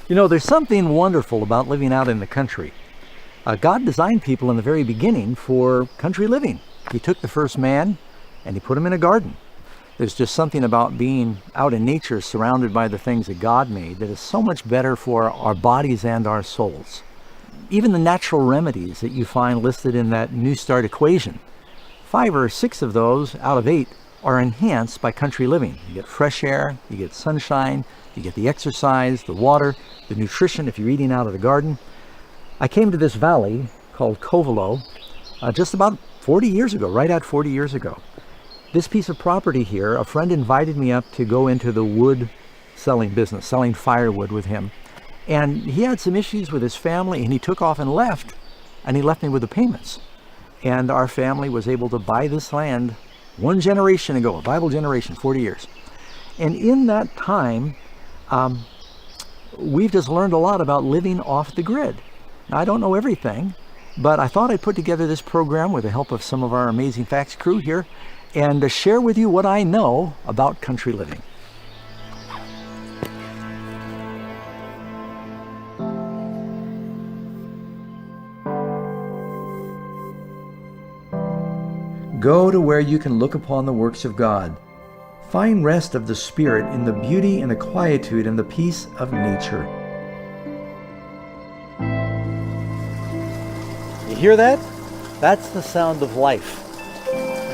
You know, there's something wonderful about living out in the country. God designed people in the very beginning for country living. He took the first man and he put him in a garden. There's just something about being out in nature surrounded by the things that God made that is so much better for our bodies and our souls. Even the natural remedies that you find listed in that New Start equation, 5 or 6 of those out of 8 are enhanced by country living. You get fresh air, you get sunshine, you get the exercise, the water, the nutrition if you're eating out of the garden. I came to this valley called Covelo just about 40 years ago, right at 40 years ago. This piece of property here, a friend invited me up to go into the wood selling business, selling firewood with him. And he had some issues with his family and he took off and he left me with the payments. And our family was able to buy this land 1 generation ago, a Bible generation, 40 years. And in that time, we've just learned a lot about living off the grid. Now, I don't know everything, but I thought I'd put together this program with the help of some of our amazing Facts crew here and to share with you what I know about country living. Go to where you can look upon the works of God. Find rest of the Spirit in the beauty and the quietude and the peace of nature. You hear that? That's the sound of life.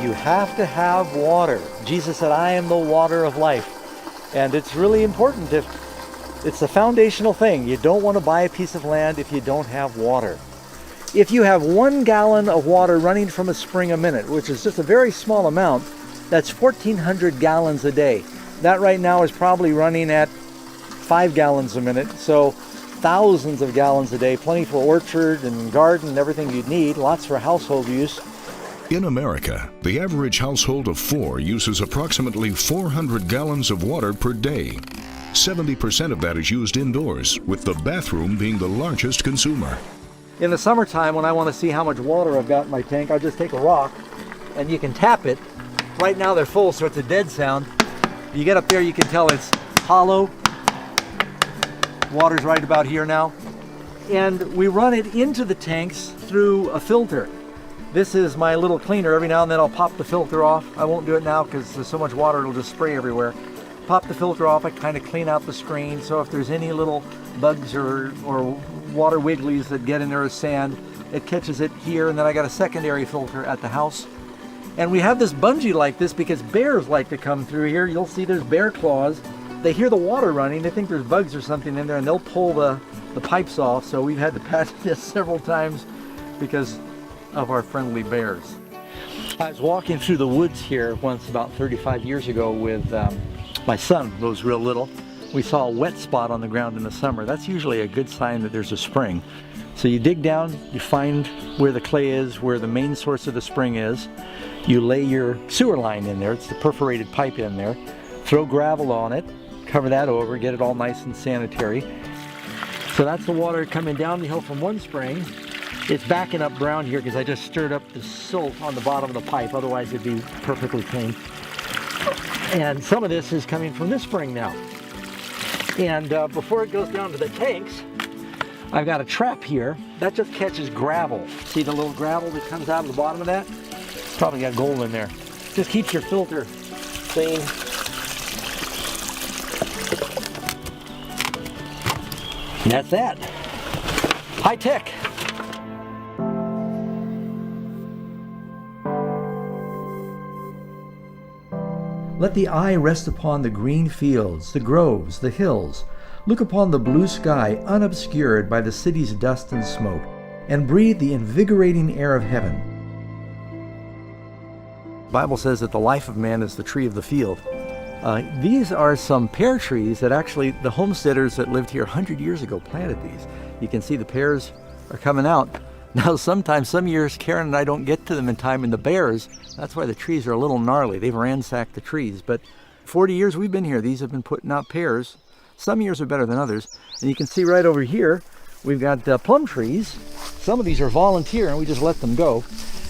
You have to have water. Jesus said, I am the water of life. And it's really important. It's a foundational thing. You don't want to buy a piece of land if you don't have water. If you have 1 gallon of water running from a spring a minute, which is just a very small amount, that's 1,400 gallons a day. That right now is probably running at 5 gallons a minute, so thousands of gallons a day, plenty for orchard and garden and everything you'd need, lots for household use. In America, the average household of 4 uses approximately 400 gallons of water per day. 70% of that is used indoors, with the bathroom being the largest consumer. In the summertime, when I want to see how much water I've got in my tank, I'll just take a rock and you can tap it. Right now they're full, so it's a dead sound. You get up there, you can tell it's hollow. Water's right about here now. And we run it into the tanks through a filter. This is my little cleaner. Every now and then I'll pop the filter off. I won't do it now because there's so much water it'll just spray everywhere. Pop the filter off, I kind of clean out the screen, so if there's any little bugs or water wigglies that get in there as sand, it catches it here, and then I got a secondary filter at the house. And we have this bungee like this because bears like to come through here. You'll see there's bear claws. They hear the water running, they think there's bugs or something in there, and they'll pull the pipes off. So we've had to patch this several times because of our friendly bears. I was walking through the woods here once about 35 years ago with my son, who was real little. We saw a wet spot on the ground in the summer. That's usually a good sign that there's a spring. So you dig down, you find where the clay is, where the main source of the spring is. You lay your sewer line in there, it's the perforated pipe in there. Throw gravel on it, cover that over, get it all nice and sanitary. So that's the water coming down the hill from one spring. It's backing up brown here because I just stirred up the silt on the bottom of the pipe, otherwise it'd be perfectly clean. And some of this is coming from this spring now. And before it goes down to the tanks, I've got a trap here that just catches gravel. See the little gravel that comes out of the bottom of that? It's probably got gold in there. Just keeps your filter clean. And that's that. High tech. Let the eye rest upon the green fields, the groves, the hills. Look upon the blue sky unobscured by the city's dust and smoke, and breathe the invigorating air of heaven. The Bible says that the life of man is the tree of the field. These are some pear trees that actually the homesteaders that lived here 100 years ago planted these. You can see the pears are coming out. Now sometimes, some years, Karen and I don't get to them in time, and the bears, that's why the trees are a little gnarly. They've ransacked the trees. But 40 years we've been here, these have been putting out pears. Some years are better than others. And you can see right over here, we've got plum trees. Some of these are volunteer and we just let them go.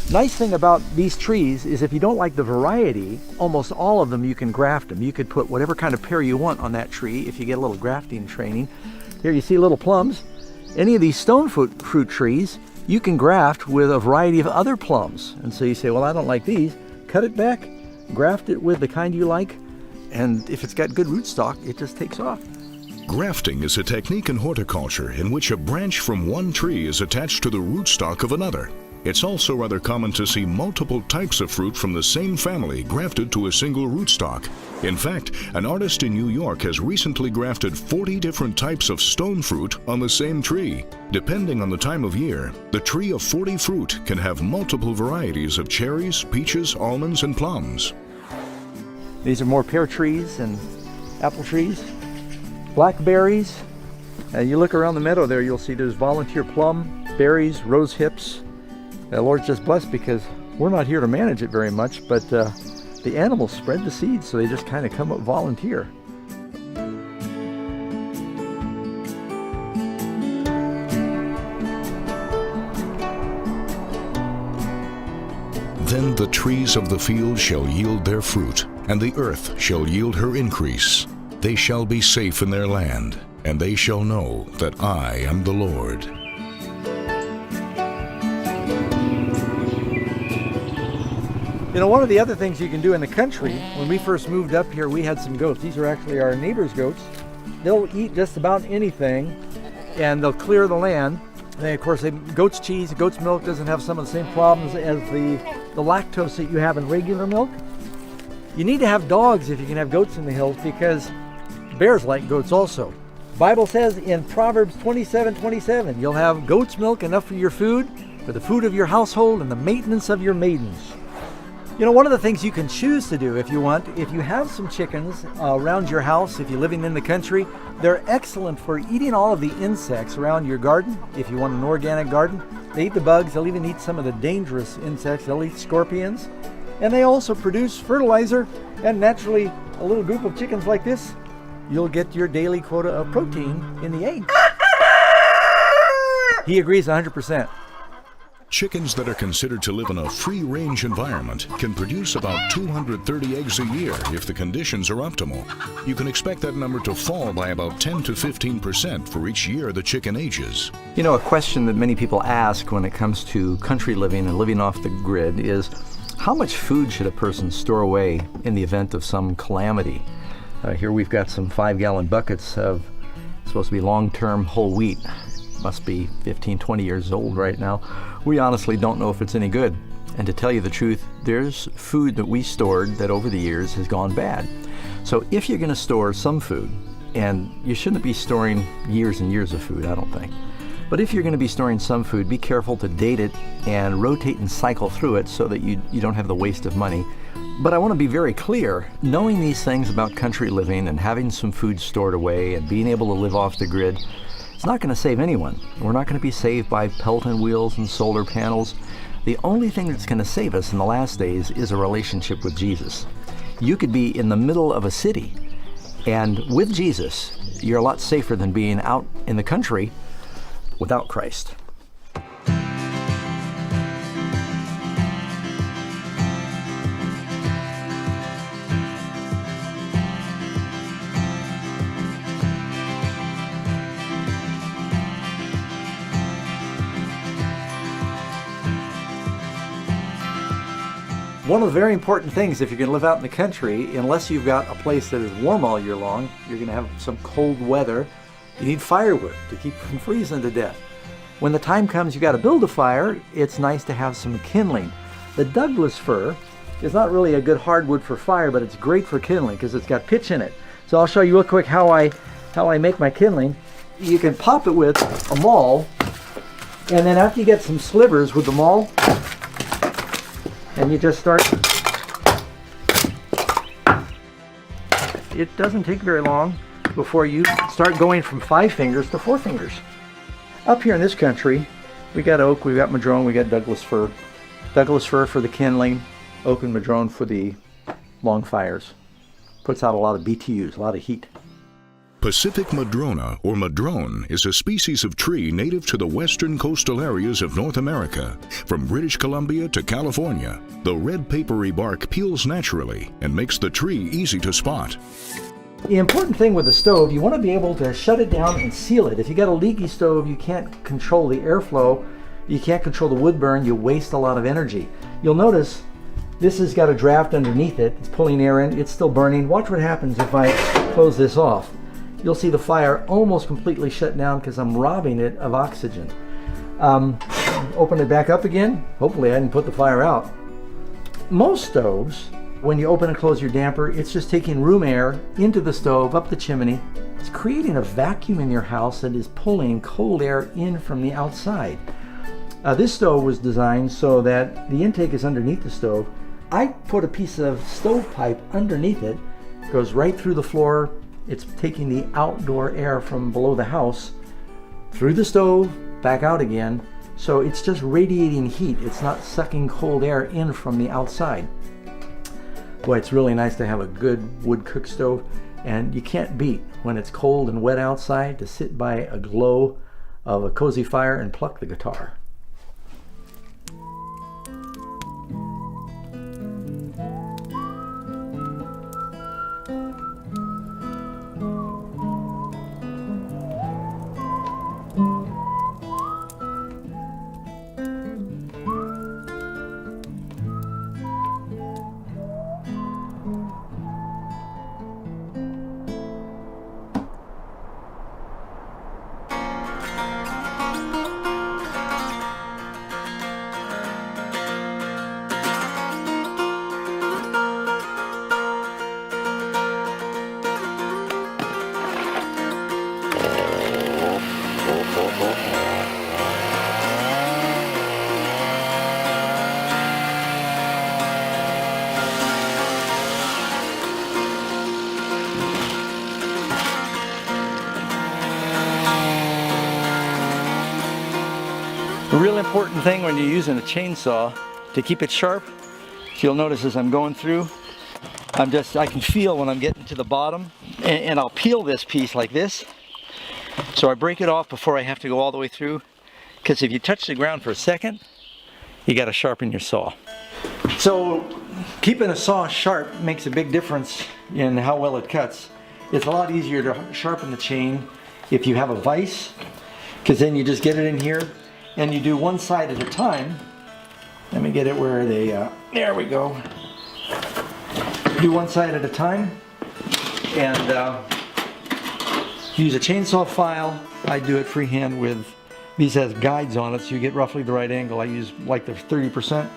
Nice thing about these trees is if you don't like the variety, almost all of them you can graft them. You could put whatever kind of pear you want on that tree if you get a little grafting training. Here you see little plums. Any of these stone fruit trees, you can graft with a variety of other plums. And so you say, well, I don't like these. Cut it back, graft it with the kind you like, and if it's got good rootstock, it just takes off. Grafting is a technique in horticulture in which a branch from one tree is attached to the rootstock of another. It's also rather common to see multiple types of fruit from the same family grafted to a single rootstock. In fact, an artist in New York has recently grafted 40 different types of stone fruit on the same tree. Depending on the time of year, the tree of 40 fruit can have multiple varieties of cherries, peaches, almonds, and plums. These are more pear trees and apple trees. Blackberries. You look around the meadow there, you'll see there's volunteer plum, berries, rose hips. The Lord's just blessed because we're not here to manage it very much, but the animals spread the seeds, so they just kind of come up volunteer. Then the trees of the field shall yield their fruit, and the earth shall yield her increase. They shall be safe in their land, and they shall know that I am the Lord. You know, one of the other things you can do in the country, when we first moved up here, we had some goats. These are actually our neighbor's goats. They'll eat just about anything, and they'll clear the land. And of course, goat's cheese, goat's milk doesn't have some of the same problems as the lactose that you have in regular milk. You need to have dogs if you can have goats in the hills, because bears like goats also. The Bible says in Proverbs 27:27, you'll have goat's milk enough for your food, for the food of your household, and the maintenance of your maidens. You know, one of the things you can choose to do if you want, if you have some chickens around your house, if you're living in the country, they're excellent for eating all of the insects around your garden. If you want an organic garden, they eat the bugs, they'll even eat some of the dangerous insects, they'll eat scorpions. And they also produce fertilizer, and naturally, a little group of chickens like this, you'll get your daily quota of protein in the egg. He agrees 100%. Chickens that are considered to live in a free-range environment can produce about 230 eggs a year if the conditions are optimal. You can expect that number to fall by about 10 to 15% for each year the chicken ages. You know, a question that many people ask when it comes to country living and living off the grid is, how much food should a person store away in the event of some calamity? Here we've got some 5-gallon buckets of supposed to be long-term whole wheat. Must be 15, 20 years old right now. We honestly don't know if it's any good. And to tell you the truth, there's food that we stored that over the years has gone bad. So if you're going to store some food, and you shouldn't be storing years and years of food, I don't think. But if you're going to be storing some food, be careful to date it and rotate and cycle through it so that you don't have the waste of money. But I want to be very clear, knowing these things about country living and having some food stored away and being able to live off the grid, it's not going to save anyone. We're not going to be saved by Pelton wheels and solar panels. The only thing that's going to save us in the last days is a relationship with Jesus. You could be in the middle of a city, and with Jesus, you're a lot safer than being out in the country without Christ. One of the very important things if you're going to live out in the country, unless you've got a place that is warm all year long, you're going to have some cold weather, you need firewood to keep from freezing to death. When the time comes you got to build a fire, it's nice to have some kindling. The Douglas fir is not really a good hardwood for fire, but it's great for kindling because it's got pitch in it. So I'll show you real quick how I make my kindling. You can pop it with a maul, and then after you get some slivers with the maul, and you just start. It doesn't take very long before you start going from 5 fingers to 4 fingers. Up here in this country, we got oak, we got madrone, we got Douglas fir. Douglas fir for the kindling, oak and madrone for the long fires. Puts out a lot of BTUs, a lot of heat. Pacific madrona, or madrone, is a species of tree native to the western coastal areas of North America, from British Columbia to California. The red papery bark peels naturally and makes the tree easy to spot. The important thing with the stove, you want to be able to shut it down and seal it. If you got a leaky stove, you can't control the airflow, you can't control the wood burn, you waste a lot of energy. You'll notice this has got a draft underneath it. It's pulling air in, it's still burning. Watch what happens if I close this off. You'll see the fire almost completely shut down because I'm robbing it of oxygen. Open it back up again. Hopefully I didn't put the fire out. Most stoves, when you open and close your damper, it's just taking room air into the stove, up the chimney. It's creating a vacuum in your house that is pulling cold air in from the outside. This stove was designed so that the intake is underneath the stove. I put a piece of stovepipe underneath it, goes right through the floor. It's taking the outdoor air from below the house through the stove, back out again. So it's just radiating heat. It's not sucking cold air in from the outside. Boy, it's really nice to have a good wood cook stove, and you can't beat when it's cold and wet outside to sit by a glow of a cozy fire and pluck the guitar. A real important thing when you're using a chainsaw to keep it sharp, you'll notice as I'm going through, I can feel when I'm getting to the bottom, and I'll peel this piece like this. So I break it off before I have to go all the way through, because if you touch the ground for a second, you got to sharpen your saw. So keeping a saw sharp makes a big difference in how well it cuts. It's a lot easier to sharpen the chain if you have a vise, because then you just get it in here and you do one side at a time. Let me get it where they, there we go. Do one side at a time, and use a chainsaw file. I do it freehand with, these has guides on it so you get roughly the right angle. I use like the 30%.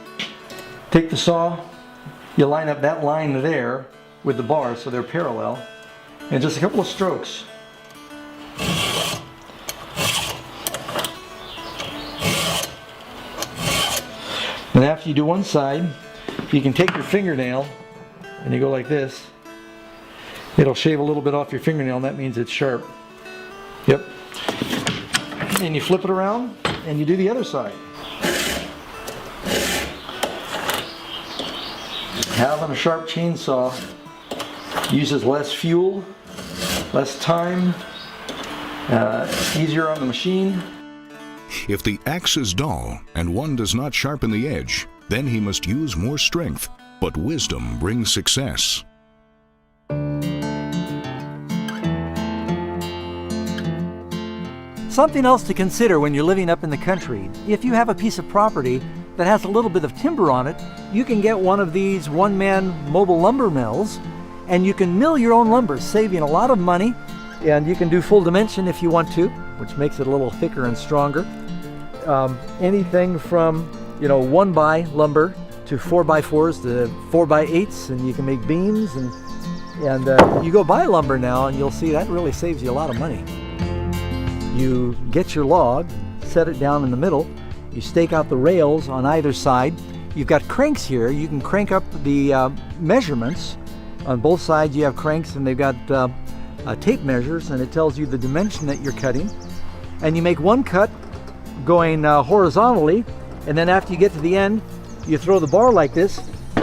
Take the saw, you line up that line there with the bars so they're parallel, and just a couple of strokes. And after you do one side, you can take your fingernail and you go like this. It'll shave a little bit off your fingernail, and that means it's sharp. Yep. And you flip it around and you do the other side. Having a sharp chainsaw uses less fuel, less time, easier on the machine. If the axe is dull and one does not sharpen the edge, then he must use more strength. But wisdom brings success. Something else to consider when you're living up in the country. If you have a piece of property that has a little bit of timber on it, you can get one of these one-man mobile lumber mills, and you can mill your own lumber, saving a lot of money. And you can do full dimension if you want to, which makes it a little thicker and stronger. Anything from 1x lumber to 4x4s to 4x8s, and you can make beams, and you go buy lumber now and you'll see that really saves you a lot of money. You get your log, set it down in the middle, you stake out the rails on either side. You've got cranks here. You can crank up the measurements. On both sides you have cranks, and they've got tape measures, and it tells you the dimension that you're cutting. And you make one cut going horizontally, and then after you get to the end, you throw the bar like this,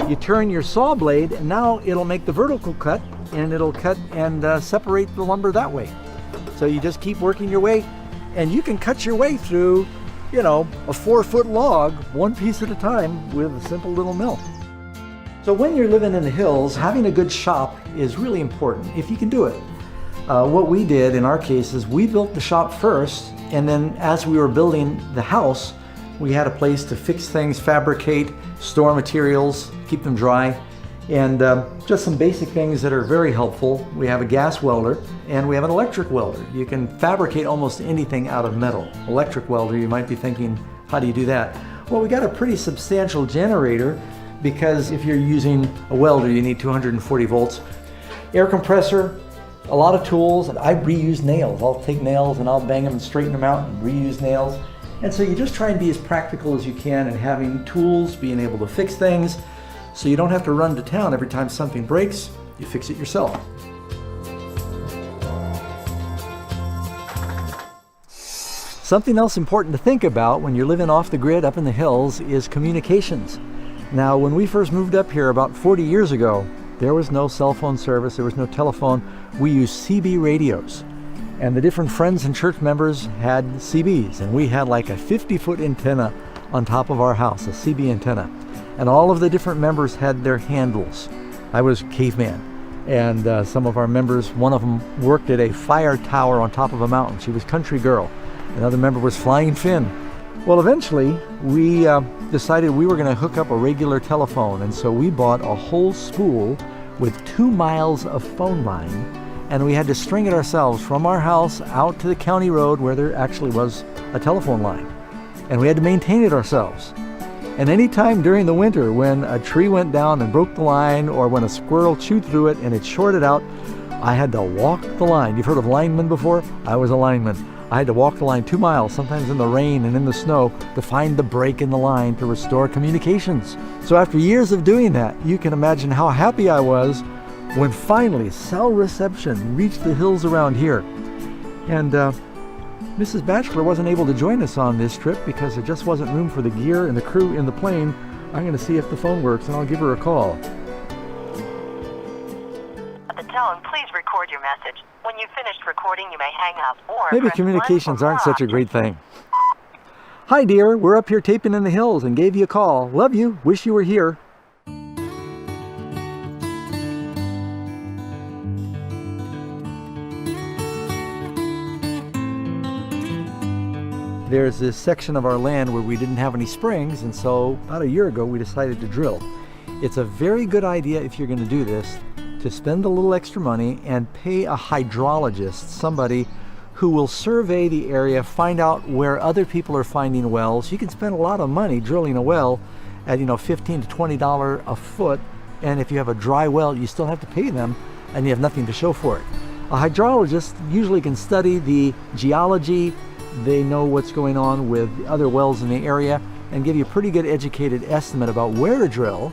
you turn your saw blade, and now it'll make the vertical cut, and it'll cut and separate the lumber that way. So you just keep working your way, and you can cut your way through, a 4-foot log, one piece at a time, with a simple little mill. So when you're living in the hills, having a good shop is really important, if you can do it. What we did in our case is we built the shop first, and then as we were building the house, we had a place to fix things, fabricate, store materials, keep them dry, and just some basic things that are very helpful. We have a gas welder and we have an electric welder. You can fabricate almost anything out of metal. Electric welder, you might be thinking, how do you do that? Well, we got a pretty substantial generator, because if you're using a welder, you need 240 volts. Air compressor, a lot of tools. I reuse nails. I'll take nails and I'll bang them and straighten them out and reuse nails. And so you just try and be as practical as you can, and having tools, being able to fix things, so you don't have to run to town every time something breaks. You fix it yourself. Something else important to think about when you're living off the grid up in the hills is communications. Now, when we first moved up here about 40 years ago, there was no cell phone service, there was no telephone. We used CB radios. And the different friends and church members had CBs, and we had like a 50-foot antenna on top of our house, a CB antenna. And all of the different members had their handles. I was caveman, and some of our members, one of them worked at a fire tower on top of a mountain. She was country girl. Another member was flying Finn. Well, eventually we decided we were going to hook up a regular telephone, and so we bought a whole spool with 2 miles of phone line, and we had to string it ourselves from our house out to the county road where there actually was a telephone line, and we had to maintain it ourselves. And any time during the winter when a tree went down and broke the line, or when a squirrel chewed through it and it shorted out, I had to walk the line. You've heard of linemen before? I was a lineman. I had to walk the line 2 miles, sometimes in the rain and in the snow, to find the break in the line to restore communications. So after years of doing that, you can imagine how happy I was when finally cell reception reached the hills around here. And Mrs. Batchelor wasn't able to join us on this trip because there just wasn't room for the gear and the crew in the plane. I'm going to see if the phone works, and I'll give her a call. At the tone, please record your message. When you've finished recording, you may hang up or Maybe press communications 1 for aren't such a more great thing. Hi dear, we're up here taping in the hills and gave you a call. Love you, wish you were here. There's this section of our land where we didn't have any springs, and so about a year ago we decided to drill. It's a very good idea, if you're going to do this, to spend a little extra money and pay a hydrologist, somebody who will survey the area, find out where other people are finding wells. You can spend a lot of money drilling a well at $15 to $20 a foot, and if you have a dry well, you still have to pay them, and you have nothing to show for it. A hydrologist usually can study the geology, they know what's going on with other wells in the area, and give you a pretty good educated estimate about where to drill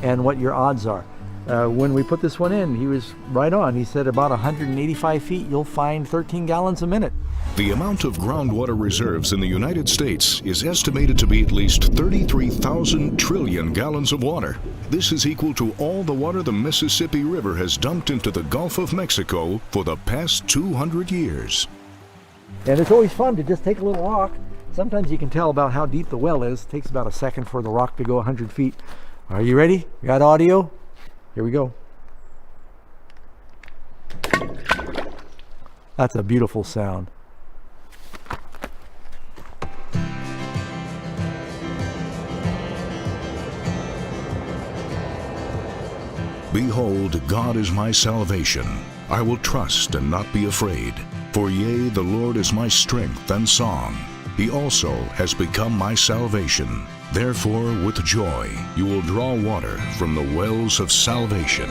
and what your odds are. When we put this one in, he was right on. He said about 185 feet, you'll find 13 gallons a minute. The amount of groundwater reserves in the United States is estimated to be at least 33,000 trillion gallons of water. This is equal to all the water the Mississippi River has dumped into the Gulf of Mexico for the past 200 years. And it's always fun to just take a little rock. Sometimes you can tell about how deep the well is. It takes about a second for the rock to go 100 feet. Are you ready? You got audio? Here we go. That's a beautiful sound. Behold, God is my salvation. I will trust and not be afraid. For yea, the Lord is my strength and song. He also has become my salvation. Therefore, with joy, you will draw water from the wells of salvation.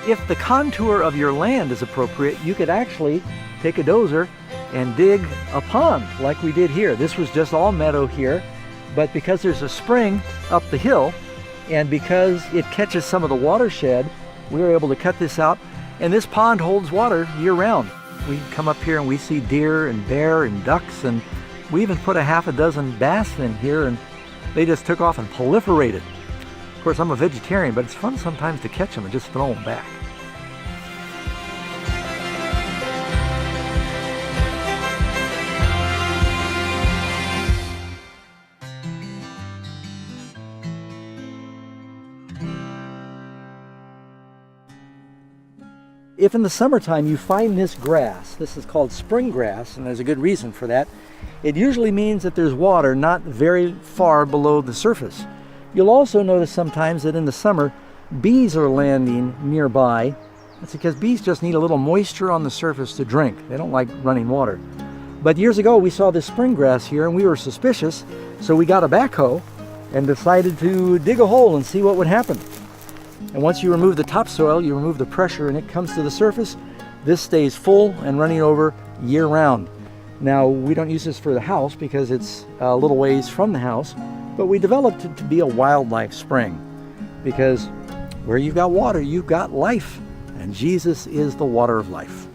If the contour of your land is appropriate, you could actually take a dozer and dig a pond like we did here. This was just all meadow here, but because there's a spring up the hill, and because it catches some of the watershed, we were able to cut this out, and this pond holds water year-round. We come up here and we see deer and bear and ducks, and we even put a half a dozen bass in here, and they just took off and proliferated. Of course, I'm a vegetarian, but it's fun sometimes to catch them and just throw them back. If in the summertime you find this grass, this is called spring grass, and there's a good reason for that, it usually means that there's water not very far below the surface. You'll also notice sometimes that in the summer, bees are landing nearby. That's because bees just need a little moisture on the surface to drink. They don't like running water. But years ago, we saw this spring grass here, and we were suspicious, so we got a backhoe and decided to dig a hole and see what would happen. And once you remove the topsoil, you remove the pressure, and it comes to the surface, this stays full and running over year-round. Now, we don't use this for the house because it's a little ways from the house, but we developed it to be a wildlife spring because where you've got water, you've got life, and Jesus is the water of life.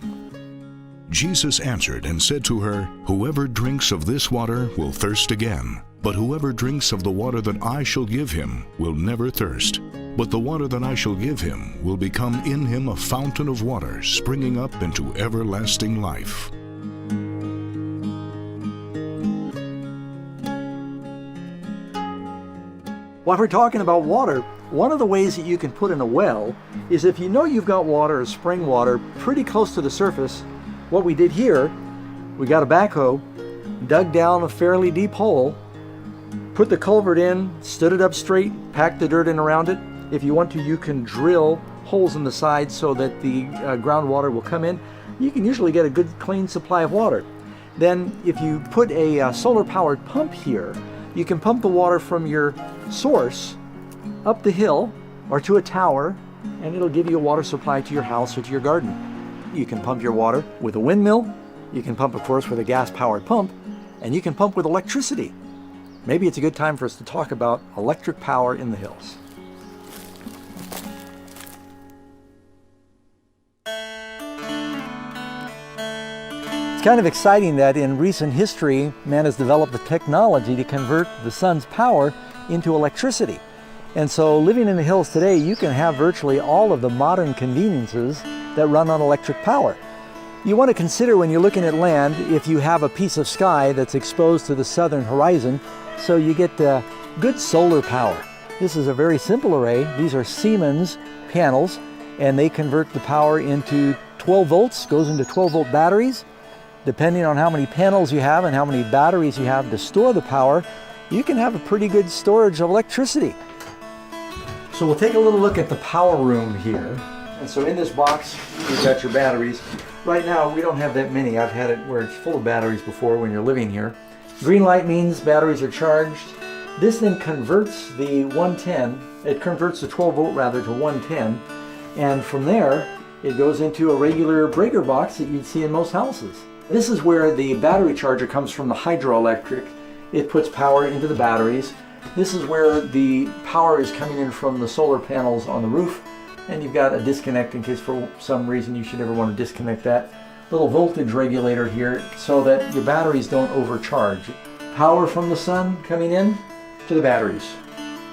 Jesus answered and said to her, "Whoever drinks of this water will thirst again, but whoever drinks of the water that I shall give him will never thirst. But the water that I shall give him will become in him a fountain of water springing up into everlasting life." While we're talking about water, one of the ways that you can put in a well is if you know you've got water or spring water pretty close to the surface. What we did here, we got a backhoe, dug down a fairly deep hole, put the culvert in, stood it up straight, packed the dirt in around it. If you want to, you can drill holes in the side so that the groundwater will come in. You can usually get a good clean supply of water. Then if you put a solar powered pump here, you can pump the water from your source up the hill or to a tower, and it'll give you a water supply to your house or to your garden. You can pump your water with a windmill, you can pump, of course, with a gas-powered pump, and you can pump with electricity. Maybe it's a good time for us to talk about electric power in the hills. It's kind of exciting that in recent history, man has developed the technology to convert the sun's power into electricity. And so living in the hills today, you can have virtually all of the modern conveniences that run on electric power. You want to consider when you're looking at land, if you have a piece of sky that's exposed to the southern horizon, so you get good solar power. This is a very simple array. These are Siemens panels, and they convert the power into 12 volts, goes into 12-volt batteries. Depending on how many panels you have and how many batteries you have to store the power, you can have a pretty good storage of electricity. So we'll take a little look at the power room here. And so in this box, you've got your batteries. Right now, we don't have that many. I've had it where it's full of batteries before when you're living here. Green light means batteries are charged. This then converts the 110, it converts the 12 volt rather to 110. And from there, it goes into a regular breaker box that you'd see in most houses. This is where the battery charger comes from the hydroelectric. It puts power into the batteries. This is where the power is coming in from the solar panels on the roof. And you've got a disconnect in case for some reason you should ever want to disconnect that. Little voltage regulator here so that your batteries don't overcharge. Power from the sun coming in to the batteries.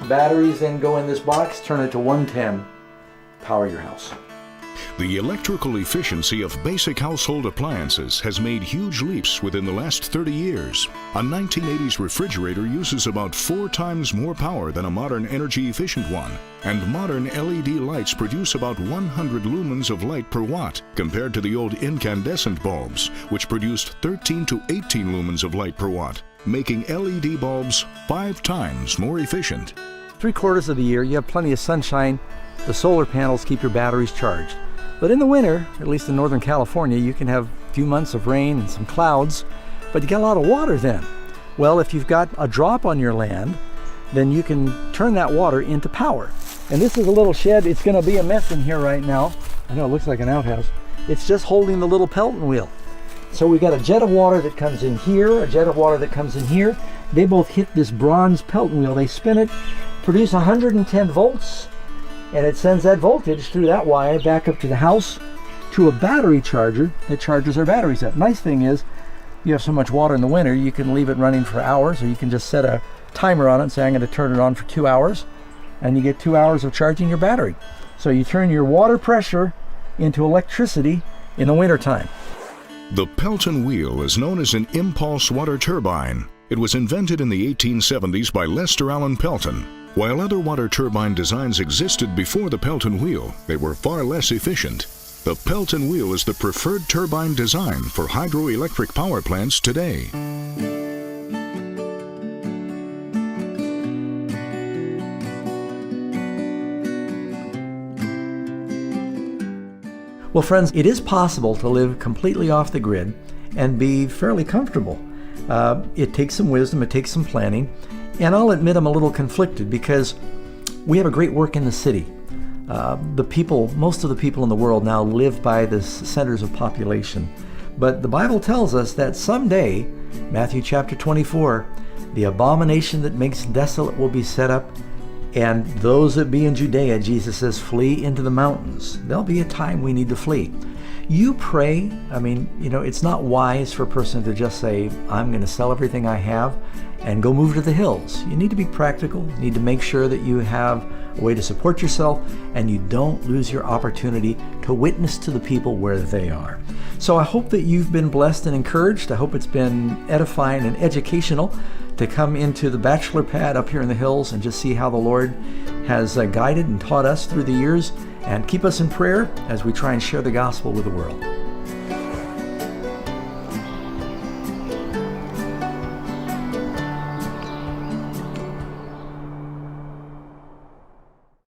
The batteries then go in this box, turn it to 110, power your house. The electrical efficiency of basic household appliances has made huge leaps within the last 30 years. A 1980s refrigerator uses about 4 times more power than a modern energy-efficient one, and modern LED lights produce about 100 lumens of light per watt, compared to the old incandescent bulbs, which produced 13 to 18 lumens of light per watt, making LED bulbs 5 times more efficient. 3/4 of the year, you have plenty of sunshine. The solar panels keep your batteries charged. But in the winter, at least in Northern California, you can have a few months of rain and some clouds, but you get a lot of water then. Well, if you've got a drop on your land, then you can turn that water into power. And this is a little shed. It's going to be a mess in here right now. I know it looks like an outhouse. It's just holding the little Pelton wheel. So we've got a jet of water that comes in here, a jet of water that comes in here. They both hit this bronze Pelton wheel. They spin it, produce 110 volts, and it sends that voltage through that wire back up to the house to a battery charger that charges our batteries up. Nice thing is, you have so much water in the winter, you can leave it running for hours, or you can just set a timer on it and say, I'm going to turn it on for 2 hours, and you get 2 hours of charging your battery. So you turn your water pressure into electricity in the wintertime. The Pelton wheel is known as an impulse water turbine. It was invented in the 1870s by Lester Allen Pelton. While other water turbine designs existed before the Pelton wheel, they were far less efficient. The Pelton wheel is the preferred turbine design for hydroelectric power plants today. Well, friends, it is possible to live completely off the grid and be fairly comfortable. It takes some wisdom, it takes some planning, and I'll admit I'm a little conflicted because we have a great work in the city. Most of the people in the world now live by the centers of population. But the Bible tells us that someday, Matthew chapter 24, the abomination that makes desolate will be set up, and those that be in Judea, Jesus says, flee into the mountains. There'll be a time we need to flee. You pray. It's not wise for a person to just say, I'm going to sell everything I have and go move to the hills. You need to be practical. You need to make sure that you have a way to support yourself and you don't lose your opportunity to witness to the people where they are. So I hope that you've been blessed and encouraged. I hope it's been edifying and educational to come into the Batchelor pad up here in the hills and just see how the Lord has guided and taught us through the years, and keep us in prayer as we try and share the gospel with the world.